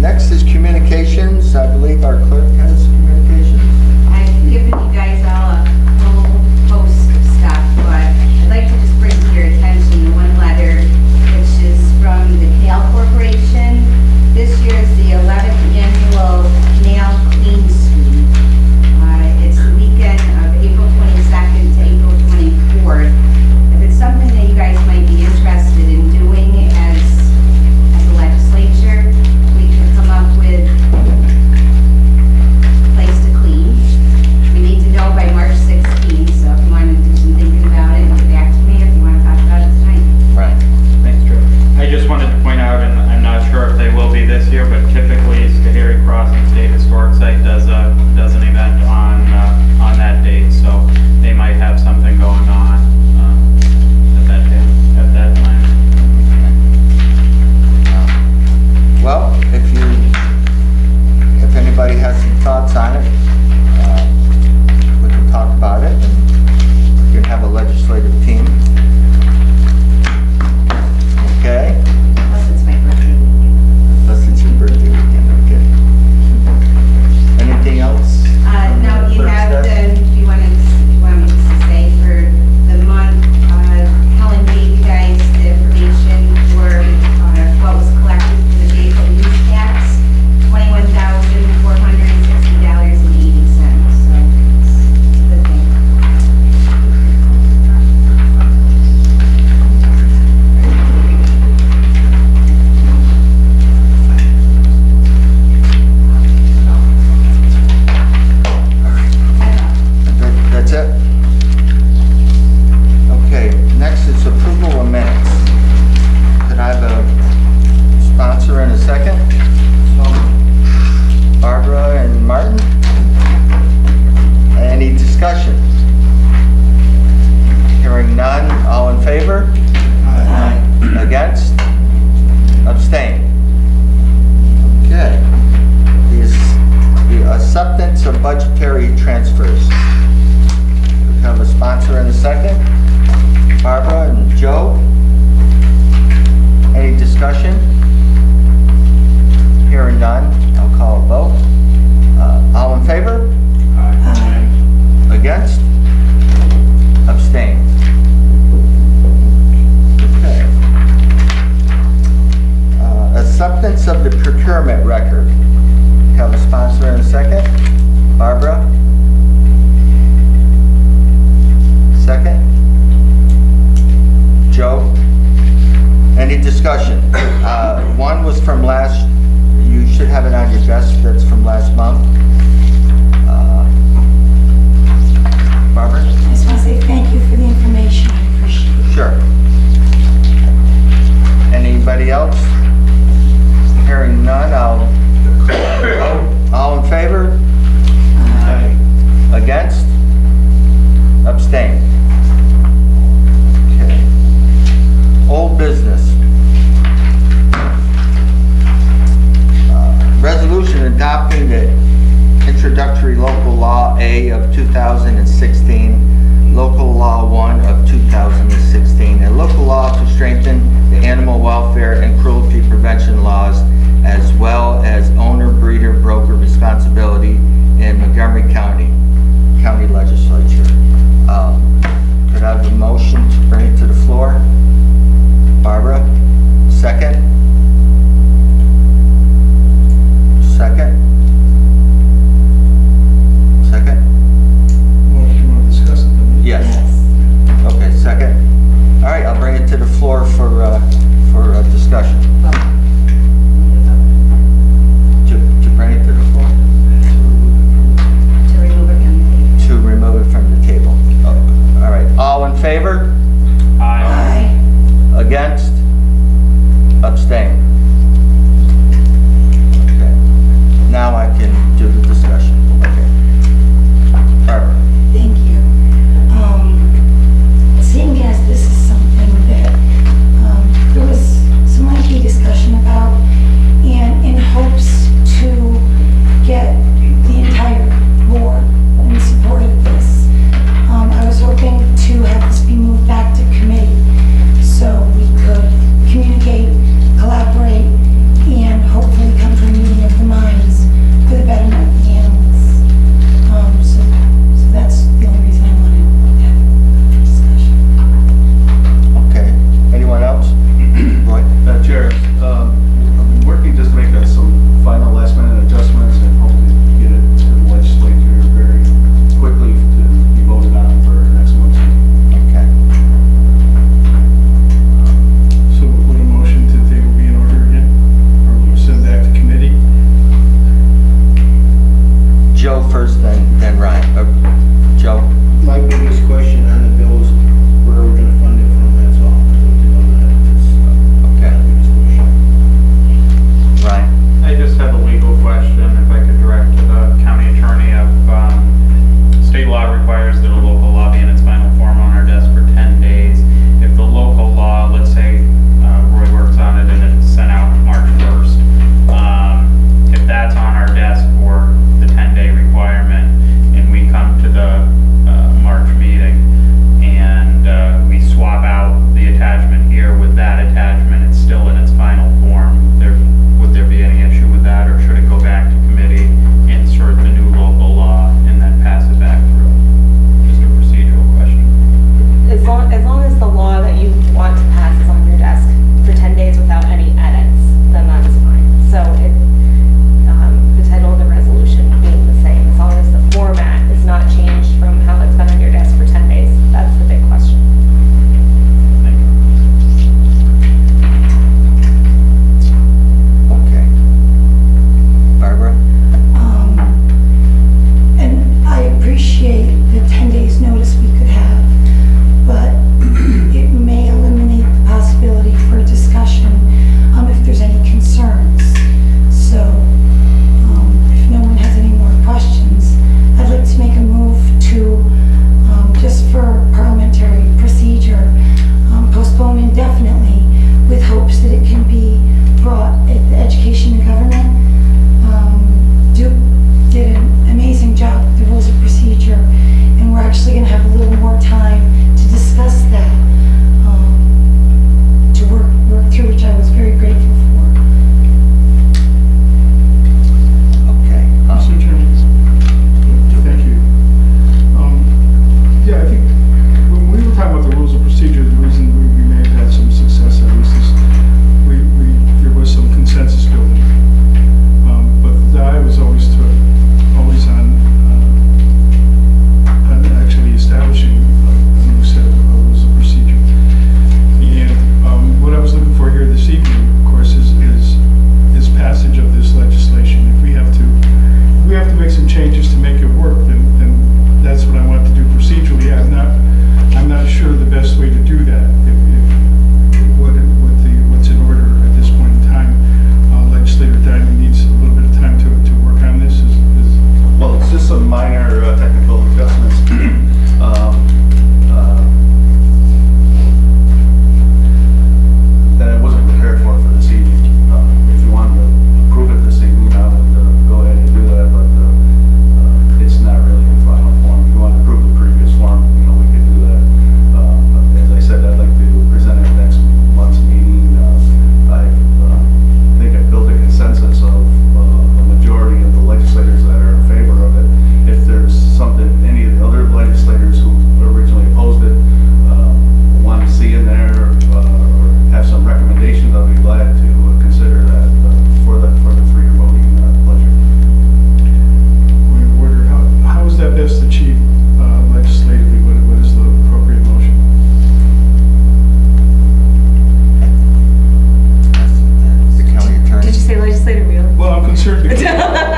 Next is communications. I believe our clerk has communications. I've given you guys all a whole host of stuff, but I'd like to just bring to your attention the one letter, which is from the Canal Corporation. This year is the 11th annual Canal Clean Sweep. It's the weekend of April 22nd to April 24th. If it's something that you guys might be interested in doing as a legislature, we can come up with a place to clean. We need to know by March 16th, so if you want to do some thinking about it, get back to me if you want to talk about it tonight. Right. Thanks, Drew. I just wanted to point out, and I'm not sure if they will be this year, but typically Schoharie Crossing State Historic Site does an event on that date, so they might have something going on at that time. Well, if anybody has some thoughts on it, we can talk about it, and we can have a legislative team. Okay? Plus, it's my birthday weekend. Unless it's your birthday weekend, okay. Anything else? No, you Clerk's have desk? the, if you want me to say, for the month, Helen gave you guys the information for what was collected for the vehicle use tax, $21,460.80. So it's a good thing. That's it? Okay, next is approval of minutes. Could I have a sponsor in a second? Barbara and Martin? Any discussion? Hearing none, all in favor? Aye. Against? Abstain? Okay. The acceptance of budgetary transfers. We have a sponsor in a second. Barbara and Joe. Any discussion? Hearing none, I'll call a vote. All in favor? Aye. Against? Abstain? Okay. Acceptance of the procurement record. Have a sponsor in a second. Barbara? Second. Joe? Any discussion? One was from you should have it on your desk, that's from last month. Barbara? I just want to say thank you for the information. I appreciate it. Sure. Anybody else? Hearing none, I'll vote. All in favor? Aye. Against? Abstain? Okay. Old business. Resolution adopting the introductory local law A of 2016, local law 1 of 2016, and local law to strengthen the animal welfare and cruelty prevention laws, as well as owner, breeder, broker responsibility in Montgomery County Legislature. Could I have a motion to bring it to the floor? Barbara, second? Second? Second? Well, if you want to discuss it, then. Yes. Okay, second. All right, I'll bring it to the floor for discussion.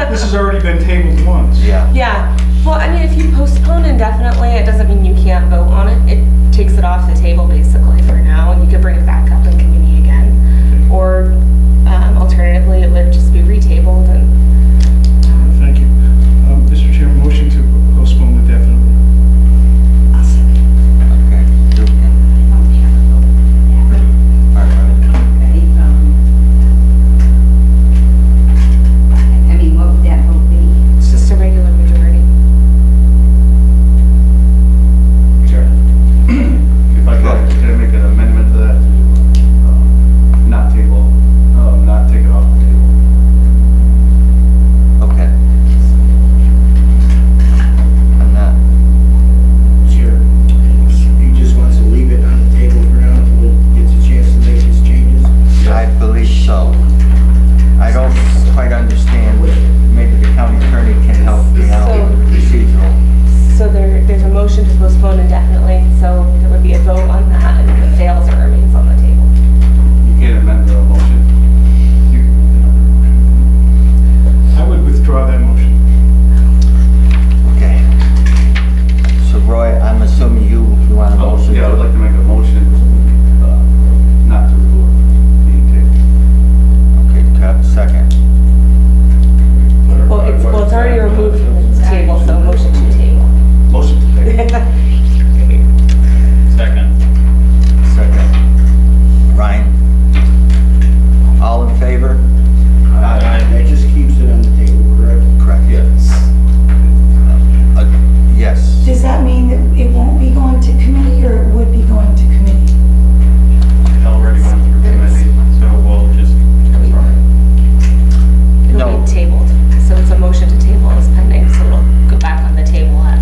This has already been tabled once. Yeah. Yeah, well, I mean, if you postpone indefinitely, it doesn't mean you can't vote on it. It takes it off the table basically for now, and you could bring it back up in committee again. Or alternatively, it would just be retabled and, Thank you. Mr. Chairman, motion to postpone indefinitely. I'll second. Okay. Duke and Barbara. I mean, what would that vote be? it's just a regular majority. Sure. If I could, can I make an amendment to that to not table, not take it off the table? Okay. I'm not, Sure. He just wants to leave it on the table for now until he gets a chance to make his changes. I believe so. I don't quite understand. Maybe the county attorney can help me out with the procedural. So there's a motion to postpone indefinitely, so there would be a vote on that, and if it fails, it remains on the table. You can't amend the motion. You can amend the motion. I would withdraw that motion. Okay. So Roy, I'm assuming you want a motion? Yeah, I would like to make a motion, not to remove being tabled. Okay, to have a second. Well, it's already removed from the table, so motion to table. Motion to table. Second. Second. Ryan? All in favor? That just keeps it on the table, correct? Correct. Yes. Yes. Does that mean that it won't be going to committee, or it would be going to committee? It already went through committee, so we'll just. No. It'll be tabled, so it's a motion to table is pending, so it'll go back on the table at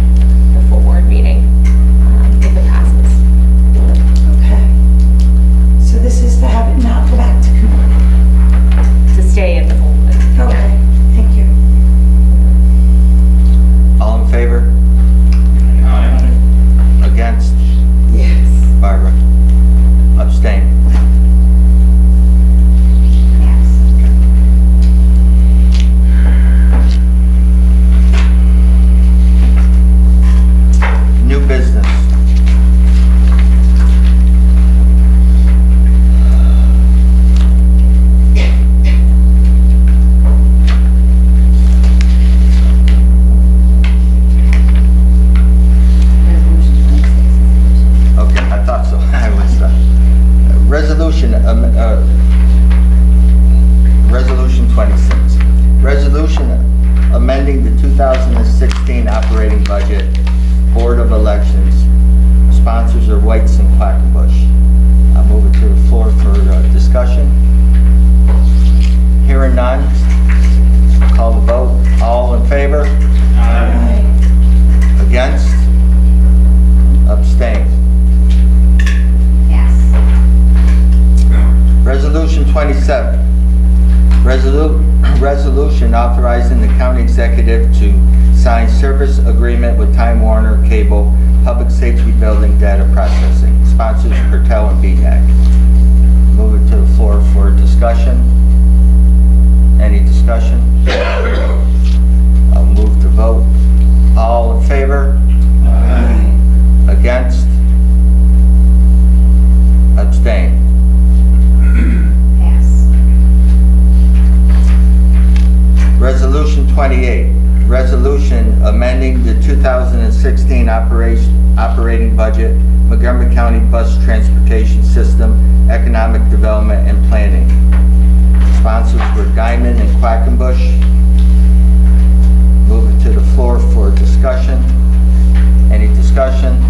the full board meeting, if it passes. Okay. So this is to have it not go back to committee. To stay in the full. Okay, thank you. All in favor? Against? Yes. Barbara? Abstain? Yes. New business. Resolution 26. Okay, I thought so. I was, Resolution 26. Resolution amending the 2016 operating budget, Board of Elections. Sponsors are Whites and Quackenbush. I'll move it to the floor for discussion. Hearing none, call the vote. All in favor? Aye. Against? Abstain. Yes. Resolution 27. Resolution authorizing the county executive to sign service agreement with Time Warner Cable Public Safety Building Data Processing. Sponsors Pertel and BNAC. Move it to the floor for discussion. Any discussion? I'll move to vote. All in favor? Against? Abstain. Yes. Resolution 28, resolution amending the 2016 operating budget, Montgomery County Bus Transportation System, Economic Development and Planning. Sponsors were Diamond and Quackenbush. Move it to the floor for discussion. Any discussion?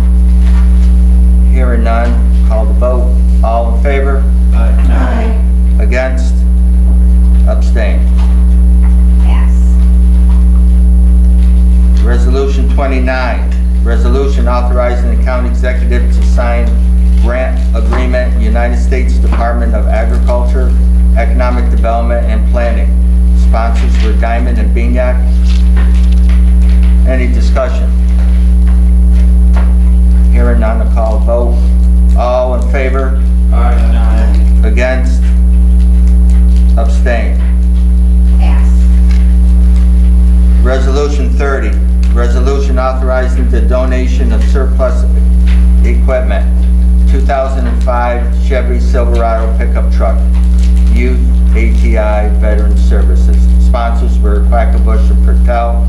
Hearing none, call the vote. All in favor? Aye. Against? Abstain. Yes. Resolution 29, resolution authorizing the county executive to sign grant agreement, United States Department of Agriculture, Economic Development and Planning. Sponsors were Diamond and Bignac. Any discussion? Hearing none, I'll call a vote. All in favor? Against? Abstain. Yes. authorizing the donation of surplus equipment, 2005 Chevy Silverado pickup truck, Youth ATI Veteran Services. Sponsors were Quackenbush and Pertel.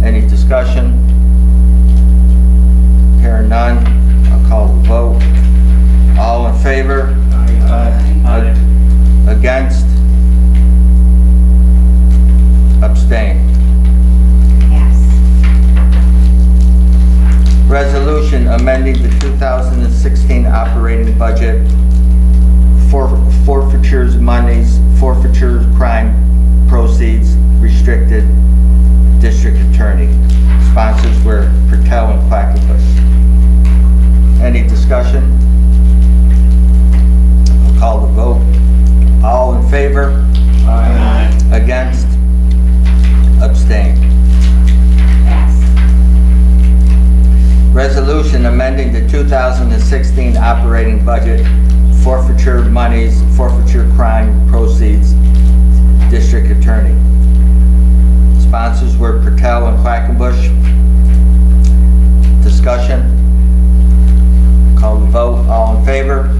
Any discussion? Hearing none, I'll call the vote. All in favor? Aye. Against? Abstain. Pass. Resolution amending the 2016 operating budget, forfeitures monies, forfeiture crime proceeds, restricted, district attorney. Sponsors were Pertel and Quackenbush. Any discussion? I'll call the vote. All in favor? Aye. Against? Abstain. Pass. Resolution amending the 2016 operating budget, forfeiture monies, forfeiture crime proceeds, district attorney. Sponsors were Pertel and Quackenbush. Discussion? Call the vote. All in favor?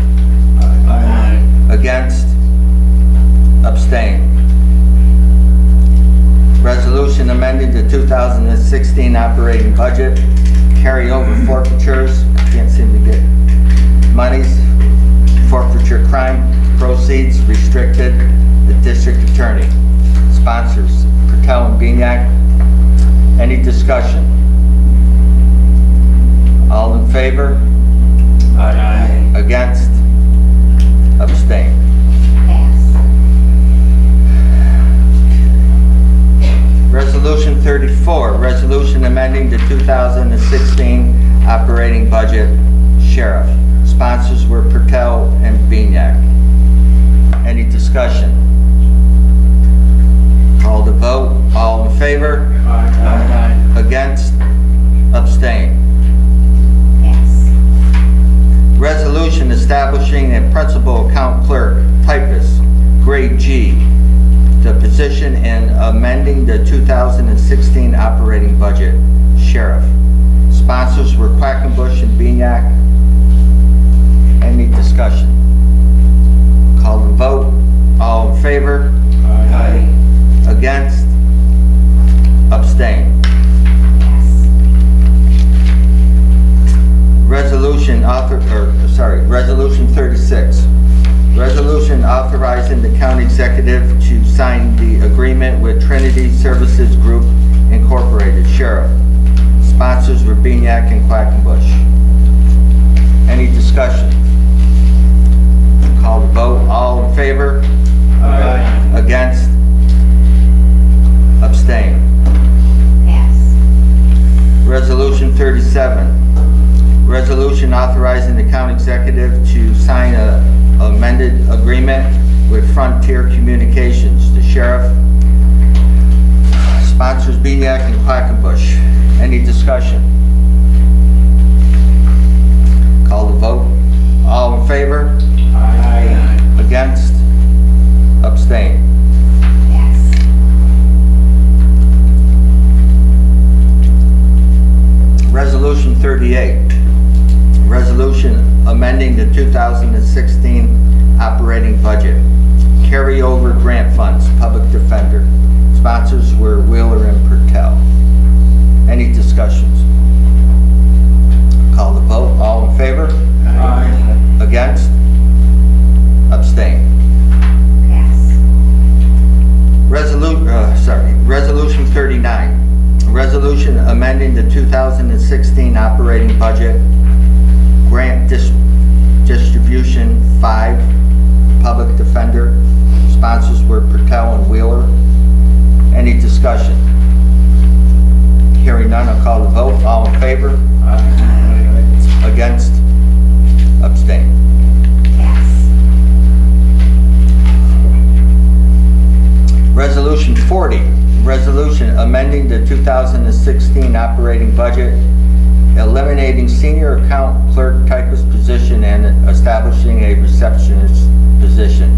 Aye. Against? Abstain. Resolution amending the 2016 operating budget, carryover forfeitures, can't seem to get monies, forfeiture crime proceeds, restricted, the district attorney. Sponsors, Pertel and Beniac. Any discussion? All in favor? Aye. Against? Abstain. Pass. Resolution 34, resolution amending the 2016 operating budget, sheriff. Sponsors were Pertel and Beniac. Any discussion? Call the vote. All in favor? Aye. Against? Abstain. Pass. Resolution establishing a principal account clerk, typist, grade G, the position and amending the 2016 operating budget, sheriff. Sponsors were Quackenbush and Beniac. Any discussion? Call the vote. All in favor? Aye. Against? Abstain. Pass. Resolution 36. Resolution authorizing the county executive to sign the agreement with Trinity Services Group Incorporated, sheriff. Sponsors were Beniac and Quackenbush. Any discussion? Call the vote. All in favor? Aye. Against? Abstain. Pass. Resolution 37. Resolution authorizing the county executive to sign a amended agreement with Frontier Communications, the sheriff. Sponsors Beniac and Quackenbush. Any discussion? Call the vote. All in favor? Aye. Against? Abstain. Pass. Resolution 38. Resolution amending the 2016 operating budget. Carryover grant funds, public defender. Sponsors were Wheeler and Pertel. Any discussions? Call the vote. All in favor? Aye. Against? Abstain. Pass. Resolution 39. Resolution amending the 2016 operating budget. Grant distribution 5, public defender. Sponsors were Pertel and Wheeler. Any discussion? Hearing none, I'll call the vote. All in favor? Against? Abstain. Pass. Resolution 40, resolution amending the 2016 operating budget, eliminating senior account clerk typist position and establishing a receptionist position.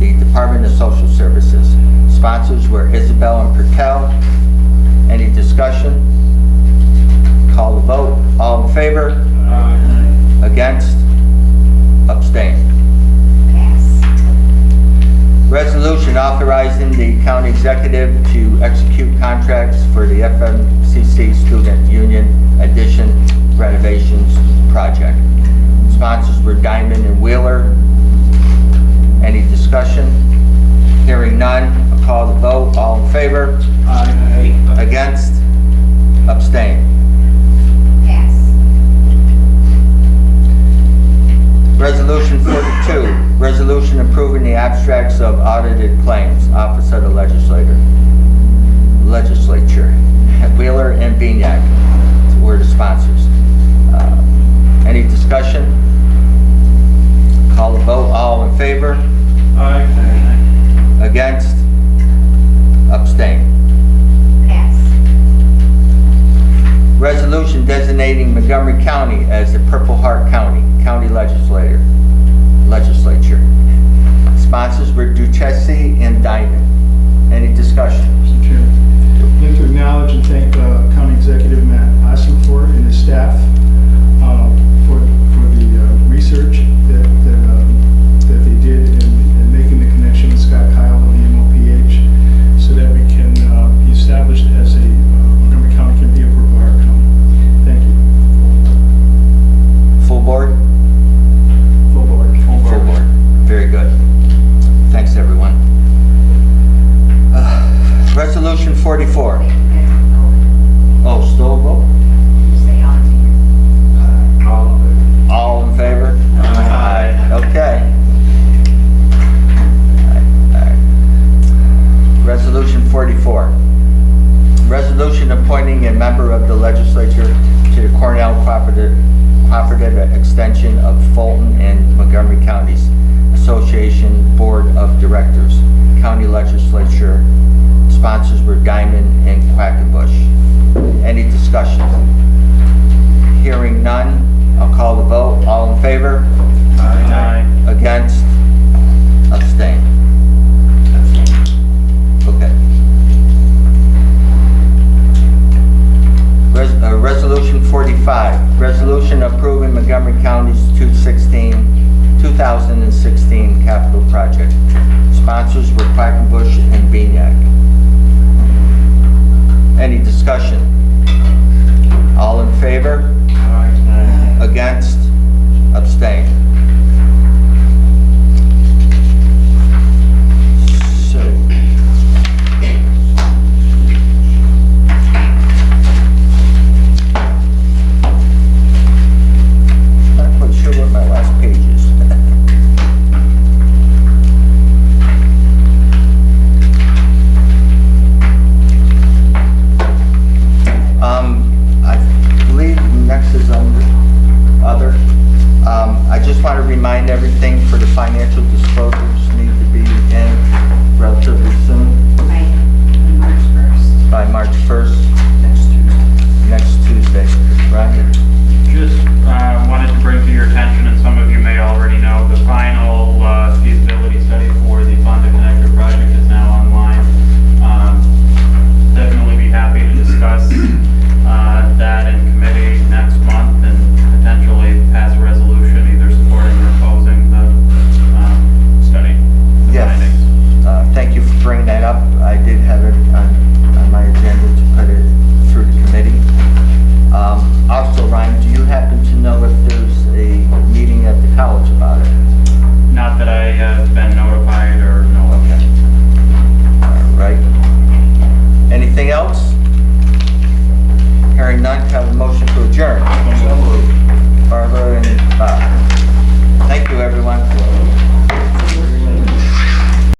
The Department of Social Services. Sponsors were Isabel and Pertel. Any discussion? favor? Aye. Against? Abstain. Pass. Resolution authorizing the county executive to execute contracts for the FMCC Student Union Addition renovations project. Sponsors were Diamond and Wheeler. Any discussion? Hearing none, I'll call the vote. All in favor? Aye. Against? Abstain. Pass. Resolution 42, resolution approving the abstracts of audited claims, Office of the Legislature. Wheeler and Beaniak were the sponsors. Any discussion? Call the vote. All in favor? Aye. Against? Abstain. Pass. Resolution designating Montgomery County as the Purple Heart County Legislature. Sponsors were Duchessis and Diamond. Any discussion? Mr. Chairman, I'd like to acknowledge and thank County Executive Matt Ossenfort and his staff for the research that they did in making the connection with Scott Kyle and the MOPH so that we can be established as a Montgomery County can be a Purple Heart County. Thank you. Full board? Full board. Full board. Very good. Thanks, everyone. Resolution 44. Wait, that's a vote. Oh, still a vote? You say all in favor. All in favor? Aye. Okay. All right. Resolution 44. Resolution appointing a member of the legislature to the Cornell Cooperative Extension of Fulton and Montgomery Counties Association Board of Directors, County Legislature. Sponsors were Diamond and Quackenbush. Any discussion? Hearing none, I'll call the vote. All in favor? Aye. Against? Abstain. Okay. Resolution 45, resolution approving Montgomery County's 2016 capital project. Sponsors were Quackenbush and Beaniak. Any discussion? All in favor? Against? Abstain. So, not quite sure what my last page is. I believe next is under other. I just want to remind everything for the financial disclosures need to be in relatively soon, Right, on March 1st. by March 1st, next Tuesday, right? Just wanted to bring to your attention, and some of you may already know, the final feasibility study for the Fonda Connector project is now online. Definitely be happy to discuss that in committee next month and potentially pass a resolution either supporting or opposing the study. the Yes. findings. Thank you for bringing that up. I did have it on my agenda to put it through the committee. Also, Ryan, do you happen to know if there's a meeting at the college about it? Not that I have been